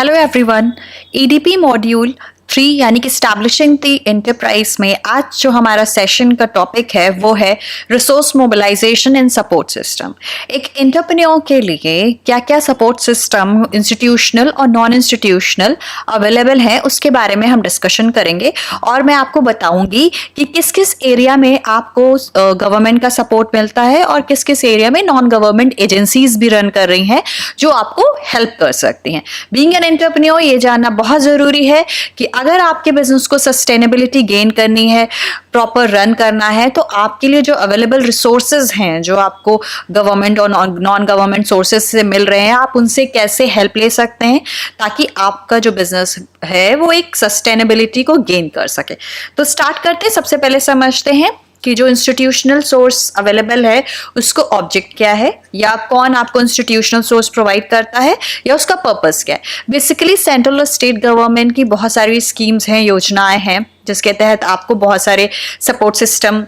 Hello everyone. EDP module 3 यानी कि establishing the enterprise में आज जो हमारा सेशन का टॉपिक है वो है resource mobilisation and support system. एक एंटरप्रेन्योर के लिए क्या क्या सपोर्ट सिस्टम इंस्टीट्यूशनल और नॉन इंस्टीट्यूशनल अवेलेबल है उसके बारे में हम डिस्कशन करेंगे और मैं आपको बताऊंगी कि किस किस एरिया में आपको गवर्नमेंट का सपोर्ट मिलता है और किस किस एरिया में नॉन गवर्नमेंट एजेंसीज भी रन कर रही हैं जो आपको हेल्प कर सकती हैं। बीइंग एन एंटरप्रेन्योर ये जानना बहुत ज़रूरी है कि अगर आपके बिजनेस को सस्टेनेबिलिटी गेन करनी है, प्रॉपर रन करना है, तो आपके लिए जो अवेलेबल रिसोर्सेज हैं जो आपको गवर्नमेंट और नॉन गवर्नमेंट सोर्सेज से मिल रहे हैं, आप उनसे कैसे हेल्प ले सकते हैं ताकि आपका जो बिजनेस है वो एक सस्टेनेबिलिटी को गेन कर सके। तो स्टार्ट करते हैं। सबसे पहले समझते हैं कि जो इंस्टीट्यूशनल सोर्स अवेलेबल है उसको ऑब्जेक्ट क्या है या कौन आपको इंस्टीट्यूशनल सोर्स प्रोवाइड करता है या उसका पर्पस क्या है। बेसिकली सेंट्रल और स्टेट गवर्नमेंट की बहुत सारी स्कीम्स हैं, योजनाएं हैं जिसके तहत आपको बहुत सारे सपोर्ट सिस्टम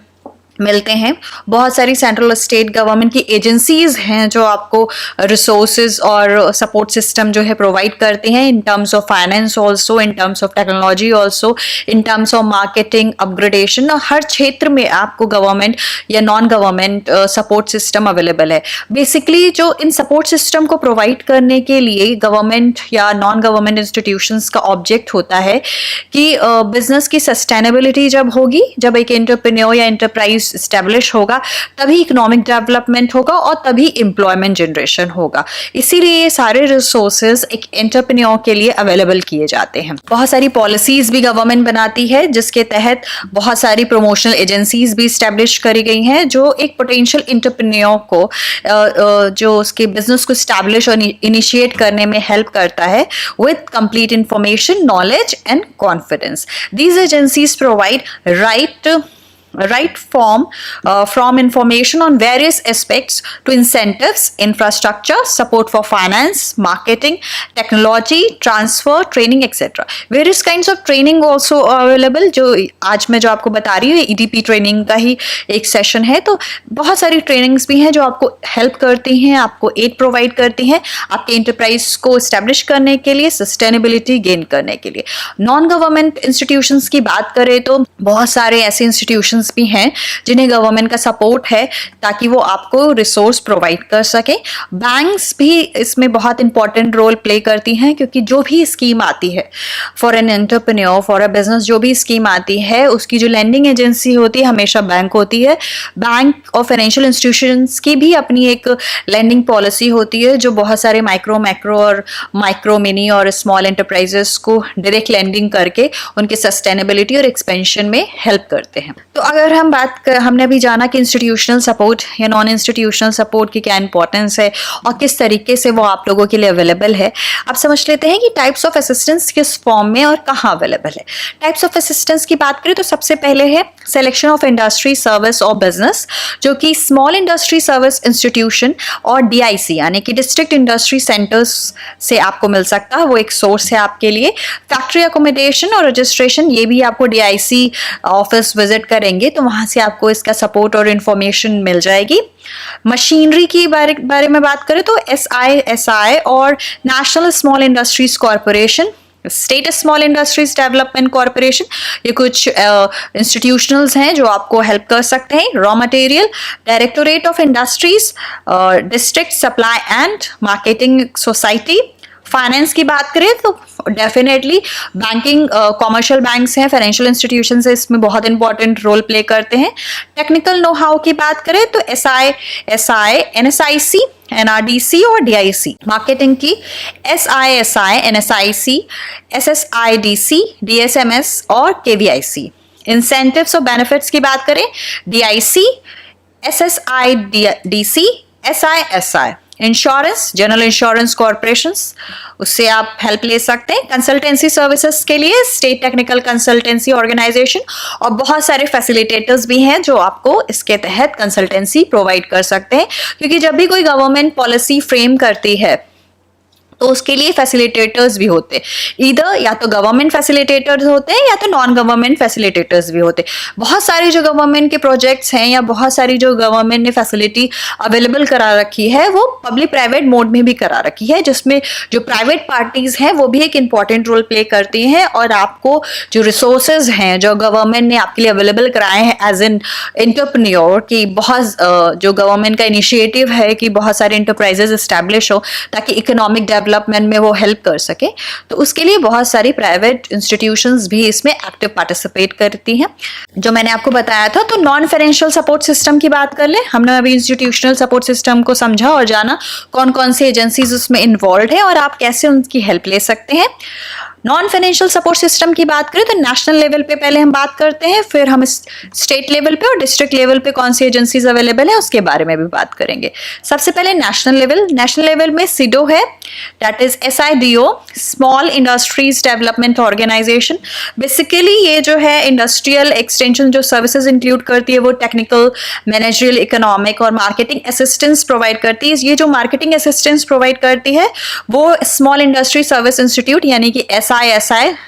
मिलते हैं। बहुत सारी सेंट्रल और स्टेट गवर्नमेंट की एजेंसीज हैं जो आपको रिसोर्सेज और सपोर्ट सिस्टम जो है प्रोवाइड करते हैं in terms of finance also, in terms of technology also, in terms of marketing, upgradation. और हर क्षेत्र में आपको गवर्नमेंट या non government support system available है। बेसिकली जो इन सपोर्ट सिस्टम को प्रोवाइड करने के लिए गवर्नमेंट या नॉन गवर्नमेंट इंस्टीट्यूशंस का ऑब्जेक्ट होता है कि बिजनेस की सस्टेनेबिलिटी जब होगी, जब एक एंटरप्रेन्योर या एंटरप्राइज एस्टैब्लिश होगा, तभी इकोनॉमिक डेवलपमेंट होगा और तभी एम्प्लॉयमेंट जनरेशन होगा। इसीलिए ये सारे रिसोर्सेज एक एंटरप्रेन्योर के लिए अवेलेबल किए जाते हैं। बहुत सारी पॉलिसीज भी गवर्नमेंट बनाती है जिसके तहत बहुत सारी प्रमोशनल एजेंसीज भी एस्टैब्लिश करी गई हैं जो एक पोटेंशियल एंटरप्रेन्योर को जो उसके बिजनेस को एस्टैब्लिश और इनिशिएट करने में हेल्प करता है with complete information, knowledge and confidence. These agencies provide right from information on various aspects to incentives, infrastructure, support for finance, marketing, technology, transfer, training, etc. Various kinds of training also available। जो आज मैं जो आपको बता रही हूँ EDP training का ही एक सेशन है। तो बहुत सारी ट्रेनिंग्स भी हैं जो आपको हेल्प करती हैं, आपको एड प्रोवाइड करती हैं आपके एंटरप्राइज को एस्टैब्लिश करने के लिए, सस्टेनेबिलिटी गेन करने के लिए। नॉन गवर्नमेंट इंस्टीट्यूशंस की बात करें तो बहुत सारे ऐसे इंस्टीट्यूशंस भी हैं जिन्हें गवर्नमेंट का सपोर्ट है ताकि वो आपको रिसोर्स प्रोवाइड कर सके। बैंक्स भी इसमें बहुत इंपॉर्टेंट रोल प्ले करती हैं क्योंकि जो भी स्कीम आती है for an entrepreneur, for a business, जो भी स्कीम आती है उसकी जो लैंडिंग एजेंसी होती है हमेशा बैंक होती है। बैंक और फाइनेंशियल इंस्टीट्यूशंस की भी अपनी एक लैंडिंग पॉलिसी होती है जो बहुत सारे मैक्रो और माइक्रो, मिनी और स्मॉल एंटरप्राइजेस को डायरेक्ट लैंडिंग करके उनके सस्टेनेबिलिटी और एक्सपेंशन में हेल्प करते हैं। तो अगर हमने अभी जाना कि इंस्टीट्यूशनल सपोर्ट या नॉन इंस्टीट्यूशनल सपोर्ट की क्या इंपॉर्टेंस है और किस तरीके से वो आप लोगों के लिए अवेलेबल है, अब समझ लेते हैं कि टाइप्स ऑफ असिस्टेंस किस फॉर्म में और कहाँ अवेलेबल है। टाइप्स ऑफ असिस्टेंस की बात करें तो सबसे पहले है सिलेक्शन ऑफ इंडस्ट्री, सर्विस और बिजनेस, जो कि स्मॉल इंडस्ट्री सर्विस इंस्टीट्यूशन और डीआईसी यानी कि डिस्ट्रिक्ट इंडस्ट्री सेंटर्स से आपको मिल सकता है, वो एक सोर्स है आपके लिए। फैक्ट्री अकोमोडेशन और रजिस्ट्रेशन, ये भी आपको डीआईसी ऑफिस विजिट करेंगे तो वहां से आपको इसका सपोर्ट और इंफॉर्मेशन मिल जाएगी। मशीनरी की बारे में बात करें तो एसआई और national small industries corporation, state small industries development corporation, ये कुछ इंस्टीट्यूशनल्स हैं जो आपको हेल्प कर सकते हैं। Raw material, directorate of industries, district supply and marketing society. Finance की बात करें तो डेफिनेटली बैंकिंग, कॉमर्शियल बैंक्स हैं, फाइनेंशियल इंस्टीट्यूशंस इसमें बहुत इंपॉर्टेंट रोल प्ले करते हैं। टेक्निकल नो हाउ की बात करें तो एसआई, एनएसआईसी, एनआरडीसी और डीआईसी। मार्केटिंग की एसआईएसआई, एनएसआईसी, एसएसआईडीसी, डीएसएमएस और केवीआईसी। इंसेंटिव्स और बेनिफिट्स की बात करें DIC, SSIDC, SISI. Insurance, general insurance corporations, उससे आप हेल्प ले सकते हैं। कंसल्टेंसी सर्विसेज के लिए स्टेट टेक्निकल कंसल्टेंसी ऑर्गेनाइजेशन और बहुत सारे फैसिलिटेटर्स भी हैं जो आपको इसके तहत कंसल्टेंसी प्रोवाइड कर सकते हैं। क्योंकि जब भी कोई गवर्नमेंट पॉलिसी फ्रेम करती है तो उसके लिए फैसिलिटेटर्स भी होते हैं, इधर या तो गवर्नमेंट फैसिलिटेटर्स होते हैं या तो नॉन गवर्नमेंट फैसिलिटेटर्स भी होते हैं। बहुत सारी जो गवर्नमेंट के प्रोजेक्ट्स हैं या बहुत सारी जो गवर्नमेंट ने फैसिलिटी अवेलेबल करा रखी है वो पब्लिक प्राइवेट मोड में भी करा रखी है, जिसमें जो प्राइवेट पार्टीज हैं वो भी एक इंपॉर्टेंट रोल प्ले करती हैं और आपको जो रिसोर्सेज हैं जो गवर्नमेंट ने आपके लिए अवेलेबल कराए हैं एज एन एंटरप्रेन्योर की बहुत जो गवर्नमेंट का इनिशिएटिव है कि बहुत सारे इंटरप्राइजेज इस्टेब्लिश हो ताकि इकोनॉमिक डेवलपमेंट में वो हेल्प कर सके, तो उसके लिए बहुत सारी प्राइवेट इंस्टीट्यूशंस भी इसमें एक्टिव पार्टिसिपेट करती हैं। जो मैंने आपको बताया था, तो नॉन फाइनेंशियल सपोर्ट सिस्टम की बात कर ले। हमने अभी इंस्टीट्यूशनल सपोर्ट सिस्टम को समझा और जाना कौन कौन सी एजेंसीज उसमें इन्वॉल्व है और आप कैसे उनकी हेल्प ले सकते हैं। नॉन फाइनेंशियल सपोर्ट सिस्टम की बात करें तो नेशनल लेवल पे पहले हम बात करते हैं, फिर हम स्टेट लेवल पे और डिस्ट्रिक्ट लेवल पे कौन सी एजेंसीज अवेलेबल है उसके बारे में भी बात करेंगे। सबसे पहले नेशनल लेवल में सिडो है, that is SIDO, small industries development organisation. Basically ये जो है इंडस्ट्रियल एक्सटेंशन जो सर्विसेज इंक्लूड करती है वो टेक्निकल, मैनेजरियल, इकोनॉमिक और मार्केटिंग असिस्टेंस प्रोवाइड करती है। ये जो मार्केटिंग असिस्टेंस प्रोवाइड करती है वो स्मॉल इंडस्ट्री सर्विस इंस्टीट्यूट यानी कि SI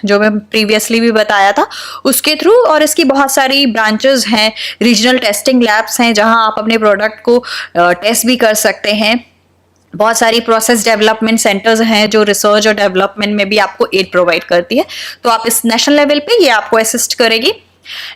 जो मैं प्रीवियसली भी बताया था उसके थ्रू, और इसकी बहुत सारी ब्रांचेस हैं, रीजनल टेस्टिंग लैब्स हैं जहां आप अपने प्रोडक्ट को टेस्ट भी कर सकते हैं। बहुत सारी प्रोसेस डेवलपमेंट सेंटर्स हैं जो रिसर्च और डेवलपमेंट में भी आपको एड प्रोवाइड करती है। तो आप इस नेशनल लेवल पे ये आपको असिस्ट करेगी।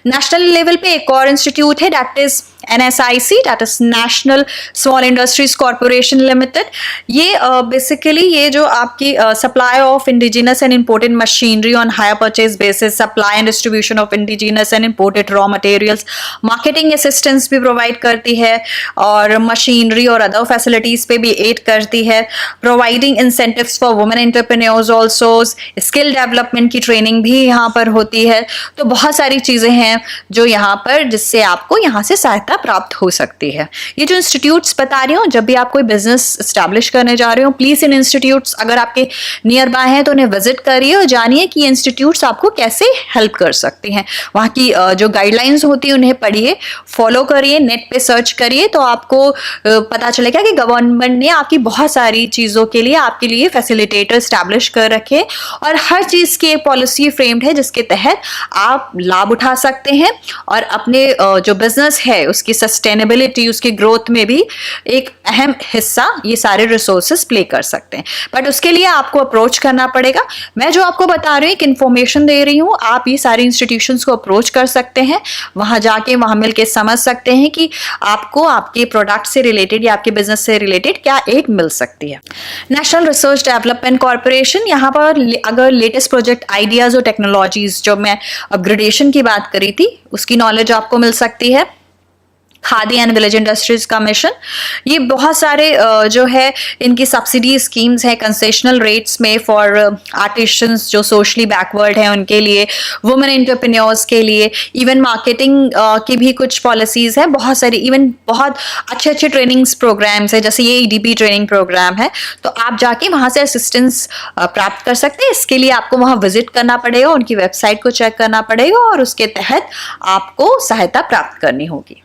नेशनल लेवल पे एक और इंस्टीट्यूट है, that is NSIC, that is national small industries corporation limited. ये बेसिकली ये जो आपकी supply of indigenous and imported machinery on hire purchase basis, supply and distribution of indigenous and imported raw materials, marketing assistance भी provide करती है और machinery और other facilities पे भी एड करती है। Providing incentives for women entrepreneurs also, skill development की ट्रेनिंग भी यहाँ पर होती है। तो बहुत सारी चीजें हैं जो यहाँ पर जिससे आपको यहाँ से सहायता प्राप्त हो सकती है। ये जो इंस्टीट्यूट्स बता रही हूँ, जब भी आप कोई बिजनेस स्टैब्लिश करने जा रहे हो प्लीज इन इंस्टीट्यूट्स अगर आपके नियर बाय हैं तो उन्हें विजिट करिए और जानिए कि ये इंस्टीट्यूट्स आपको कैसे हेल्प कर सकती हैं। वहाँ की जो गाइडलाइंस होती है उन्हें पढ़िए, फॉलो करिए, नेट पे सर्च करिए तो आपको पता चलेगा कि गवर्नमेंट ने आपकी बहुत सारी चीज़ों के लिए आपके लिए फैसिलिटेटर स्टैब्लिश कर रखे और हर चीज़ की एक पॉलिसी फ्रेम्ड है जिसके तहत आप लाभ उठा सकते हैं और अपने जो बिजनेस है उसकी सस्टेनेबिलिटी, उसकी ग्रोथ में भी एक अहम हिस्सा ये सारे रिसोर्सेज प्ले कर सकते हैं। बट उसके लिए आपको अप्रोच करना पड़ेगा। मैं जो आपको बता रही हूँ एक इन्फॉर्मेशन दे रही हूँ, आप ये सारे इंस्टीट्यूशंस को अप्रोच कर सकते हैं, वहां जाके वहां मिलके समझ सकते हैं कि आपको आपके प्रोडक्ट से रिलेटेड या आपके बिजनेस से रिलेटेड क्या एड मिल सकती है। नेशनल रिसर्च डेवलपमेंट कॉर्पोरेशन, यहाँ पर अगर लेटेस्ट प्रोजेक्ट आइडियाज और टेक्नोलॉजीज जो मैं अपग्रेडेशन की बात करी थी उसकी नॉलेज आपको मिल सकती है। खादी एंड विलेज इंडस्ट्रीज का मिशन, ये बहुत सारे जो है इनकी सब्सिडी स्कीम्स हैं कंसेशनल रेट्स में फॉर आर्टिशंस जो सोशली बैकवर्ड हैं उनके लिए, वुमेन एंटरप्रेन्योर्स के लिए, इवन मार्केटिंग की भी कुछ पॉलिसीज हैं, बहुत सारी, इवन बहुत अच्छे अच्छे ट्रेनिंग्स प्रोग्राम्स हैं जैसे ये EDP ट्रेनिंग प्रोग्राम है, तो आप जाके वहाँ से असिस्टेंस प्राप्त कर सकते हैं। इसके लिए आपको वहाँ विजिट करना पड़ेगा, उनकी वेबसाइट को चेक करना पड़ेगा और उसके तहत आपको सहायता प्राप्त करनी होगी।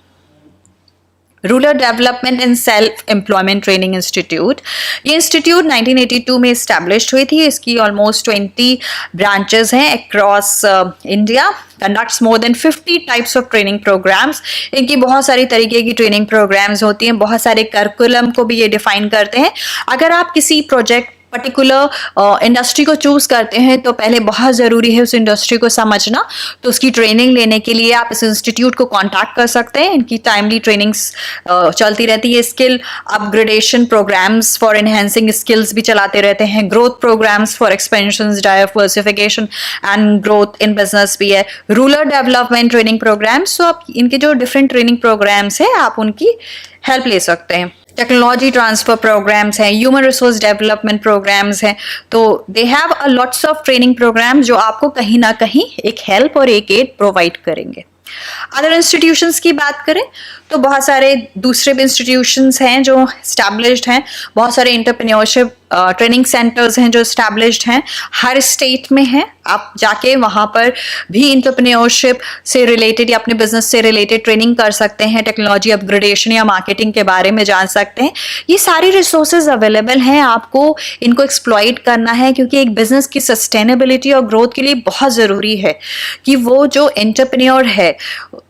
Rural development and self employment training institute, ये इंस्टीट्यूट 1982 में इस्टेब्लिश हुई थी। इसकी ऑलमोस्ट 20 ब्रांचेस हैं across India, conducts more than 50 types of training programmes. इनकी बहुत सारी तरीके की ट्रेनिंग प्रोग्राम्स होती हैं, बहुत सारे करिकुलम को भी ये डिफाइन करते हैं। अगर आप किसी प्रोजेक्ट पर्टिकुलर इंडस्ट्री को चूज करते हैं तो पहले बहुत ज़रूरी है उस इंडस्ट्री को समझना, तो उसकी ट्रेनिंग लेने के लिए आप इस इंस्टीट्यूट को कांटेक्ट कर सकते हैं। इनकी टाइमली ट्रेनिंग्स चलती रहती है, skill upgradation programmes for enhancing skills भी चलाते रहते हैं, growth programmes for expansion, diversification and growth in business भी है, रूरल डेवलपमेंट ट्रेनिंग प्रोग्राम्स। तो आप इनके जो डिफरेंट ट्रेनिंग प्रोग्राम्स है आप उनकी हेल्प ले सकते हैं। टेक्नोलॉजी ट्रांसफर प्रोग्राम्स हैं, ह्यूमन रिसोर्स डेवलपमेंट प्रोग्राम्स हैं, तो they have a lots of training programmes जो आपको कहीं ना कहीं एक हेल्प और एक एड प्रोवाइड करेंगे। अदर इंस्टीट्यूशंस की बात करें तो बहुत सारे दूसरे भी इंस्टीट्यूशंस हैं जो एस्टैब्लिश्ड हैं, बहुत सारे एंटरप्रेन्योरशिप ट्रेनिंग सेंटर्स हैं जो एस्टैब्लिश्ड हैं, हर स्टेट में हैं। आप जाके वहाँ पर भी एंटरप्रेन्योरशिप से रिलेटेड या अपने बिजनेस से रिलेटेड ट्रेनिंग कर सकते हैं, टेक्नोलॉजी अपग्रेडेशन या मार्केटिंग के बारे में जान सकते हैं। ये सारी रिसोर्सेज अवेलेबल हैं, आपको इनको एक्सप्लॉइट करना है, क्योंकि एक बिजनेस की सस्टेनेबिलिटी और ग्रोथ के लिए बहुत ज़रूरी है कि वो जो एंटरप्रेन्योर है,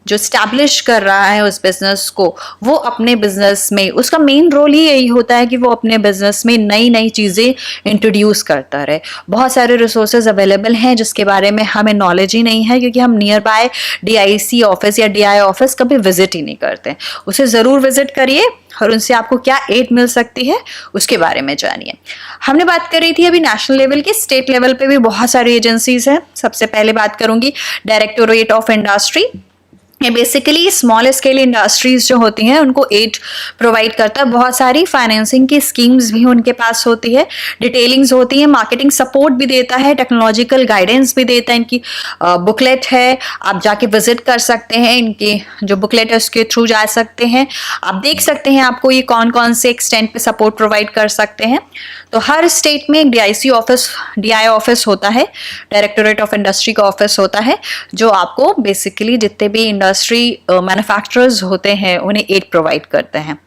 जो स्टैब्लिश कर रहा है उस बिजनेस को, वो अपने बिजनेस में, उसका मेन रोल ही यही होता है कि वो अपने बिजनेस में नई नई चीज़ें इंट्रोड्यूस करता रहे। बहुत सारे रिसोर्सेज अवेलेबल हैं जिसके बारे में हमें नॉलेज ही नहीं है, क्योंकि हम नियर बाय DIC ऑफिस या DI ऑफिस कभी विजिट ही नहीं करते। उसे ज़रूर विजिट करिए और उनसे आपको क्या एड मिल सकती है उसके बारे में जानिए। हमने बात कर रही थी अभी नेशनल लेवल की, स्टेट लेवल पे भी बहुत सारी एजेंसीज हैं। सबसे पहले बात करूंगी डायरेक्टोरेट ऑफ इंडस्ट्री। ये बेसिकली स्मॉल स्केल इंडस्ट्रीज जो होती हैं उनको एड प्रोवाइड करता है, बहुत सारी फाइनेंसिंग की स्कीम्स भी उनके पास होती है, डिटेलिंग्स होती है, मार्केटिंग सपोर्ट भी देता है, टेक्नोलॉजिकल गाइडेंस भी देता है। इनकी बुकलेट है, आप जाके विजिट कर सकते हैं, इनकी जो बुकलेट है उसके थ्रू जा सकते हैं, आप देख सकते हैं आपको ये कौन कौन से एक्सटेंट पे सपोर्ट प्रोवाइड कर सकते हैं। तो हर स्टेट में एक DIC ऑफिस, DI ऑफिस होता है, डायरेक्टोरेट ऑफ इंडस्ट्री का ऑफिस होता है, जो आपको बेसिकली जितने भी इंडस्ट्री मैन्युफैक्चरर्स होते हैं उन्हें एड प्रोवाइड करते हैं।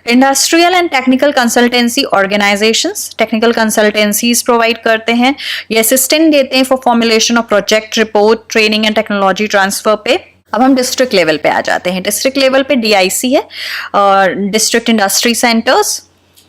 Industrial and technical consultancy organisations technical consultancies provide करते हैं, ये असिस्टेंट देते हैं for formulation of project report, training and technology transfer पे। अब हम डिस्ट्रिक्ट लेवल पे आ जाते हैं। डिस्ट्रिक्ट लेवल पे DIC है और डिस्ट्रिक्ट इंडस्ट्री सेंटर्स,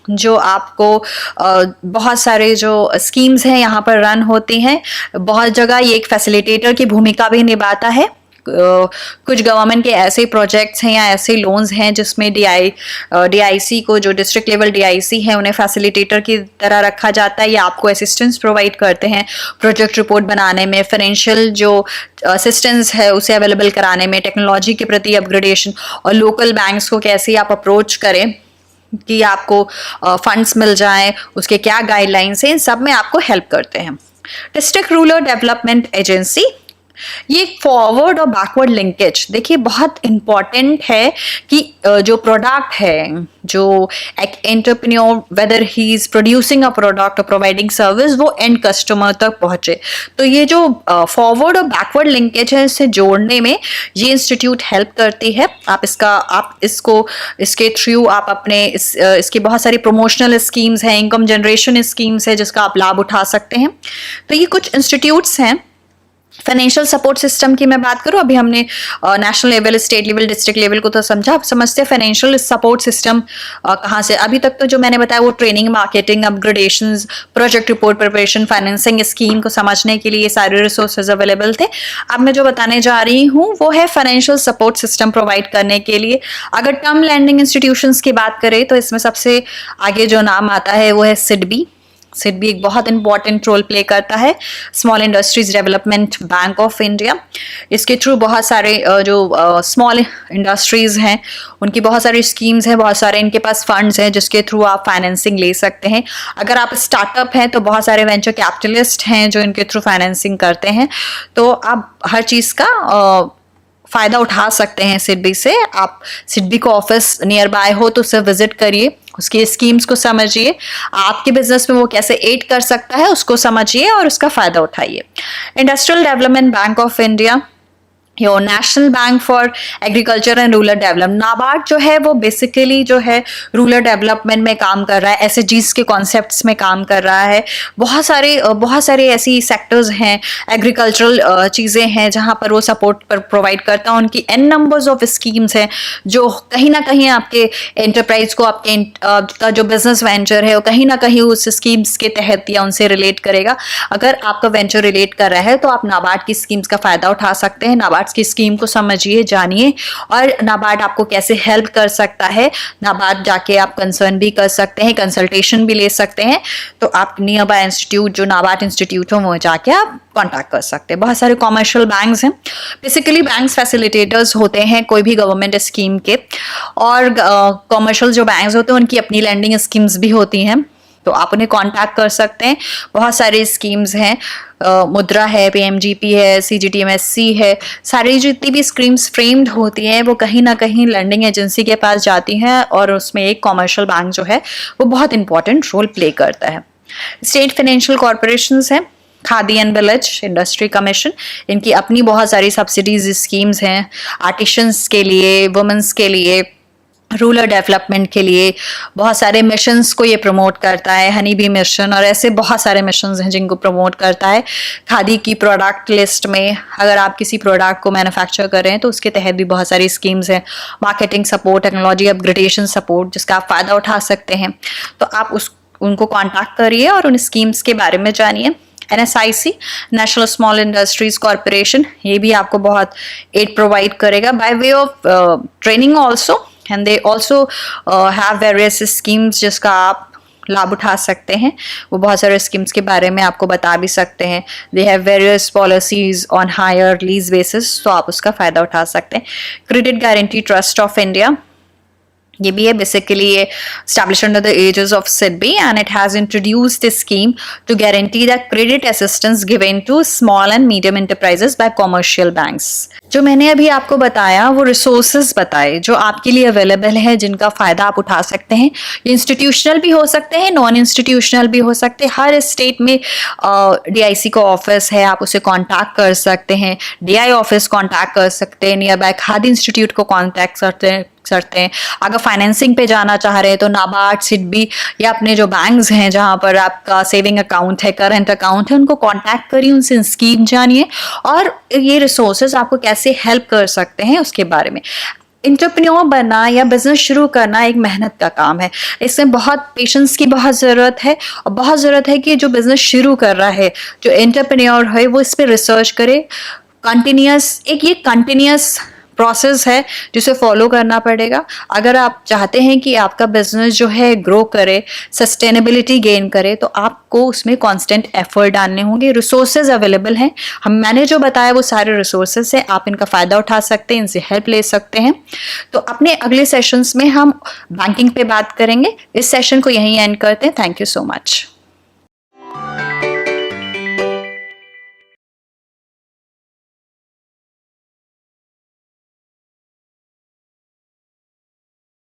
जो आपको बहुत सारे जो स्कीम्स हैं यहाँ पर रन होती हैं। बहुत जगह ये एक फैसिलिटेटर की भूमिका भी निभाता है। कुछ गवर्नमेंट के ऐसे प्रोजेक्ट्स हैं या ऐसे लोन्स हैं जिसमें DIC को, जो डिस्ट्रिक्ट लेवल DIC है, उन्हें फैसिलिटेटर की तरह रखा जाता है या आपको असिस्टेंस प्रोवाइड करते हैं प्रोजेक्ट रिपोर्ट बनाने में, फाइनेंशियल जो असिस्टेंस है उसे अवेलेबल कराने में, टेक्नोलॉजी के प्रति अपग्रेडेशन, और लोकल बैंक्स को कैसे आप अप्रोच करें कि आपको फंड्स मिल जाएं, उसके क्या गाइडलाइंस हैं, इन सब में आपको हेल्प करते हैं। डिस्ट्रिक्ट रूरल डेवलपमेंट एजेंसी, ये फॉरवर्ड और बैकवर्ड लिंकेज देखिए बहुत इंपॉर्टेंट है कि जो प्रोडक्ट है, जो एक entrepreneur weather he is producing a product और प्रोवाइडिंग सर्विस, वो एंड कस्टमर तक पहुंचे। तो ये जो फॉरवर्ड और बैकवर्ड लिंकेज है, इसे जोड़ने में ये इंस्टीट्यूट हेल्प करती है। आप इसके थ्रू आप अपने इसकी बहुत सारी प्रमोशनल स्कीम्स हैं, इनकम जनरेशन स्कीम्स है जिसका आप लाभ उठा सकते हैं। तो ये कुछ इंस्टीट्यूट्स हैं। फाइनेंशियल सपोर्ट सिस्टम की मैं बात करूं, अभी हमने national level, state level, district level को तो समझा। आप समझते हैं फाइनेंशियल सपोर्ट सिस्टम कहाँ से? अभी तक तो जो मैंने बताया वो training, marketing, upgradations, project report preparation, financing scheme को समझने के लिए ये सारे रिसोर्सेज अवेलेबल थे। अब मैं जो बताने जा रही हूँ वो है फाइनेंशियल सपोर्ट सिस्टम प्रोवाइड करने के लिए। अगर टर्म लैंडिंग इंस्टीट्यूशंस की बात करें तो इसमें सबसे आगे जो नाम आता है वो है SIDBI। SIDBI एक बहुत इंपॉर्टेंट रोल प्ले करता है, small industries development bank of India. इसके थ्रू बहुत सारे जो स्मॉल इंडस्ट्रीज हैं उनकी बहुत सारी स्कीम्स हैं, बहुत सारे इनके पास फंड्स हैं जिसके थ्रू आप फाइनेंसिंग ले सकते हैं। अगर आप स्टार्टअप हैं तो बहुत सारे वेंचर कैपिटलिस्ट हैं जो इनके थ्रू फाइनेंसिंग करते हैं। तो आप हर चीज़ का फ़ायदा उठा सकते हैं SIDBI से। आप SIDBI को ऑफिस नियर बाय हो तो उसे विजिट करिए, उसकी स्कीम्स को समझिए, आपके बिजनेस में वो कैसे एड कर सकता है उसको समझिए और उसका फ़ायदा उठाइए। Industrial development bank of India, yo national bank for agriculture and rural development, NABARD जो है वो बेसिकली जो है रूरल डेवलपमेंट में काम कर रहा है, SHGs के कॉन्सेप्ट्स में काम कर रहा है। बहुत सारे ऐसी सेक्टर्स हैं, एग्रीकल्चरल चीज़ें हैं जहाँ पर वो सपोर्ट पर प्रोवाइड करता है। उनकी n नंबर्स ऑफ स्कीम्स हैं जो कहीं ना कहीं आपके एंटरप्राइज को, आपके का जो बिजनेस वेंचर है वो कहीं ना कहीं उस स्कीम्स के तहत या उनसे रिलेट करेगा। अगर आपका वेंचर रिलेट कर रहा है तो आप नाबार्ड की स्कीम्स का फ़ायदा उठा सकते हैं। नाबार्ड की स्कीम को समझिए, जानिए और नाबार्ड आपको कैसे हेल्प कर सकता है। नाबार्ड जाके आप कंसर्न भी कर सकते हैं, कंसल्टेशन भी ले सकते हैं। तो आप नियर बाय इंस्टीट्यूट जो नाबार्ड इंस्टीट्यूट हो वो जाके आप कांटेक्ट कर सकते हैं। बहुत सारे कॉमर्शियल बैंक्स हैं, बेसिकली बैंक्स फैसिलिटेटर्स होते हैं कोई भी गवर्नमेंट स्कीम के, और कॉमर्शियल जो बैंक्स होते हैं उनकी अपनी लैंडिंग स्कीम्स भी होती हैं। तो आप उन्हें कांटेक्ट कर सकते हैं। बहुत सारी स्कीम्स हैं, मुद्रा है, पीएमजीपी है, सीजीटीएमएससी है, सारी जितनी भी स्कीम्स फ्रेम्ड होती हैं वो कहीं ना कहीं लैंडिंग एजेंसी के पास जाती हैं और उसमें एक कॉमर्शियल बैंक जो है वो बहुत इंपॉर्टेंट रोल प्ले करता है। स्टेट फाइनेंशियल कॉरपोरेशंस हैं, khadi and village industry commission, इनकी अपनी बहुत सारी सब्सिडीज स्कीम्स हैं आर्टिशंस के लिए, वुमेन्स के लिए, रूरल डेवलपमेंट के लिए। बहुत सारे मिशंस को ये प्रमोट करता है, हनी बी मिशन और ऐसे बहुत सारे मिशंस हैं जिनको प्रमोट करता है। खादी की प्रोडक्ट लिस्ट में अगर आप किसी प्रोडक्ट को मैन्युफैक्चर कर रहे हैं तो उसके तहत भी बहुत सारी स्कीम्स हैं। Marketing support, technology upgradation support, जिसका आप फ़ायदा उठा सकते हैं। तो आप उनको कॉन्टैक्ट करिए और उन स्कीम्स के बारे में जानिए। NSIC, national small industries corporation, ये भी आपको बहुत एड प्रोवाइड करेगा by way of training also, and they also have various schemes जिसका आप लाभ उठा सकते हैं। वो बहुत सारे स्कीम्स के बारे में आपको बता भी सकते हैं। They have various policies on hire lease basis, तो आप उसका फ़ायदा उठा सकते हैं। Credit guarantee trust of India, ये भी है, बेसिकली ये established under the aegis of SIDBI and it has introduced this scheme to guarantee the credit assistance given to small and medium enterprises by commercial banks। जो मैंने अभी आपको बताया वो रिसोर्सेज बताए जो आपके लिए अवेलेबल है, जिनका फ़ायदा आप उठा सकते हैं। इंस्टीट्यूशनल भी हो सकते हैं, नॉन इंस्टीट्यूशनल भी हो सकते हैं। हर स्टेट में DIC का ऑफिस है, आप उसे कांटेक्ट कर सकते हैं। DI ऑफिस कांटेक्ट कर सकते हैं, नियर बाय खादी इंस्टीट्यूट को कांटेक्ट करते हैं। अगर फाइनेंसिंग पे जाना चाह रहे हैं तो नाबार्ड, सिडबी या अपने जो बैंक्स हैं जहां पर आपका सेविंग अकाउंट है, करंट अकाउंट है, उनको कांटेक्ट करिए, उनसे स्कीम जानिए और ये रिसोर्सेज आपको कैसे हेल्प कर सकते हैं उसके बारे में। एंटरप्रेन्योर बनना या बिजनेस शुरू करना एक मेहनत का काम है, इसमें बहुत पेशेंस की बहुत ज़रूरत है और बहुत ज़रूरत है कि जो बिजनेस शुरू कर रहा है, जो एंटरप्रेन्योर है, वो इस पर रिसर्च करे। कंटिन्यूस प्रोसेस है जिसे फॉलो करना पड़ेगा। अगर आप चाहते हैं कि आपका बिजनेस जो है ग्रो करे, सस्टेनेबिलिटी गेन करे, तो आपको उसमें कांस्टेंट एफर्ट डालने होंगे। रिसोर्सेज अवेलेबल हैं, मैंने जो बताया वो सारे रिसोर्सेज हैं, आप इनका फ़ायदा उठा सकते हैं, इनसे हेल्प ले सकते हैं। तो अपने अगले सेशंस में हम बैंकिंग पे बात करेंगे। इस सेशन को यहीं एंड करते हैं। Thank you so much.